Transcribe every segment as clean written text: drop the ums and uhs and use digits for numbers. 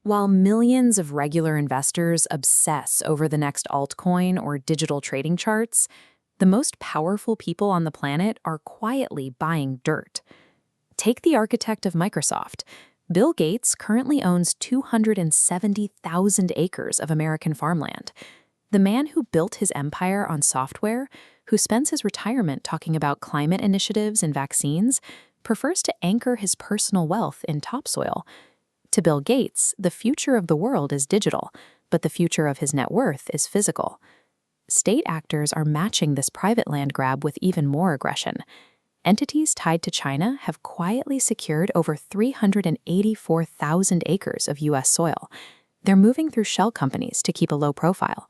While millions of regular investors obsess over the next altcoin or digital trading charts, the most powerful people on the planet are quietly buying dirt. Take the architect of Microsoft. Bill Gates currently owns 270,000 acres of American farmland. The man who built his empire on software, who spends his retirement talking about climate initiatives and vaccines, prefers to anchor his personal wealth in topsoil. To Bill Gates, the future of the world is digital, but the future of his net worth is physical. State actors are matching this private land grab with even more aggression. Entities tied to China have quietly secured over 384,000 acres of U.S. soil. They're moving through shell companies to keep a low profile.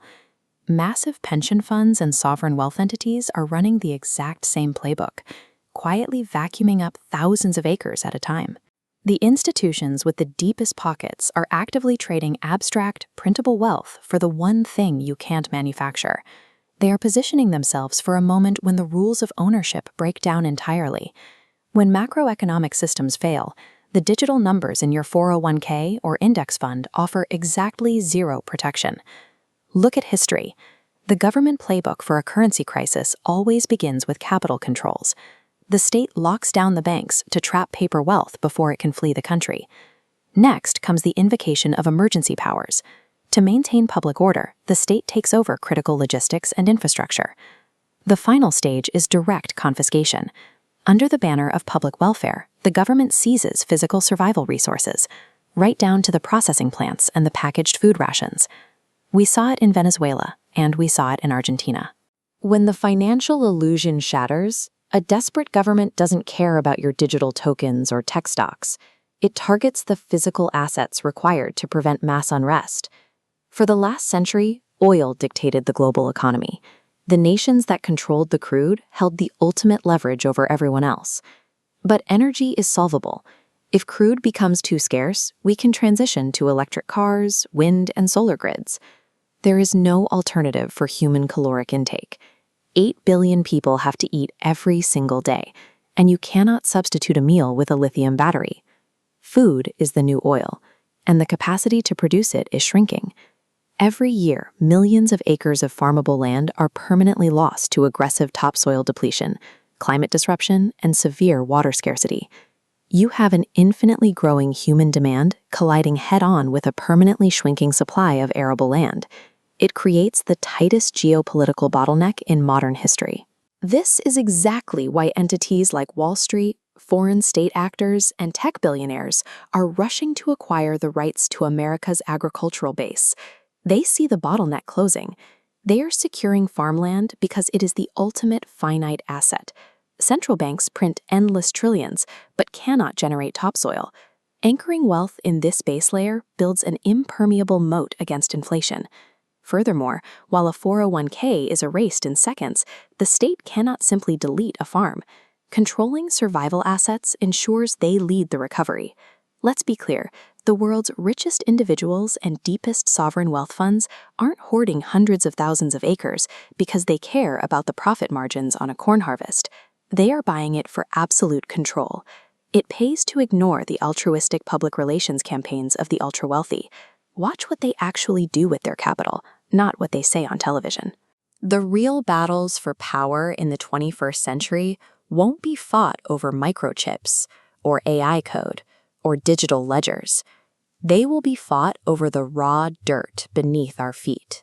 Massive pension funds and sovereign wealth entities are running the exact same playbook, quietly vacuuming up thousands of acres at a time. The institutions with the deepest pockets are actively trading abstract, printable wealth for the one thing you can't manufacture. They are positioning themselves for a moment when the rules of ownership break down entirely. When macroeconomic systems fail, the digital numbers in your 401k or index fund offer exactly zero protection. Look at history. The government playbook for a currency crisis always begins with capital controls. The state locks down the banks to trap paper wealth before it can flee the country. Next comes the invocation of emergency powers. To maintain public order, the state takes over critical logistics and infrastructure. The final stage is direct confiscation. Under the banner of public welfare, the government seizes physical survival resources, right down to the processing plants and the packaged food rations. We saw it in Venezuela, and we saw it in Argentina. When the financial illusion shatters, a desperate government doesn't care about your digital tokens or tech stocks. It targets the physical assets required to prevent mass unrest. For the last century, oil dictated the global economy. The nations that controlled the crude held the ultimate leverage over everyone else. But energy is solvable. If crude becomes too scarce, we can transition to electric cars, wind, and solar grids. There is no alternative for human caloric intake. 8 billion people have to eat every single day, and you cannot substitute a meal with a lithium battery. Food is the new oil, and the capacity to produce it is shrinking. Every year, millions of acres of farmable land are permanently lost to aggressive topsoil depletion, climate disruption, and severe water scarcity. You have an infinitely growing human demand colliding head-on with a permanently shrinking supply of arable land. It creates the tightest geopolitical bottleneck in modern history. This is exactly why entities like Wall Street, foreign state actors, and tech billionaires are rushing to acquire the rights to America's agricultural base. They see the bottleneck closing. They are securing farmland because it is the ultimate finite asset. Central banks print endless trillions, but cannot generate topsoil. Anchoring wealth in this base layer builds an impermeable moat against inflation. Furthermore, while a 401k is erased in seconds, the state cannot simply delete a farm. Controlling survival assets ensures they lead the recovery. Let's be clear, the world's richest individuals and deepest sovereign wealth funds aren't hoarding hundreds of thousands of acres because they care about the profit margins on a corn harvest. They are buying it for absolute control. It pays to ignore the altruistic public relations campaigns of the ultra-wealthy. Watch what they actually do with their capital, not what they say on television. The real battles for power in the 21st century won't be fought over microchips, or AI code, or digital ledgers. They will be fought over the raw dirt beneath our feet.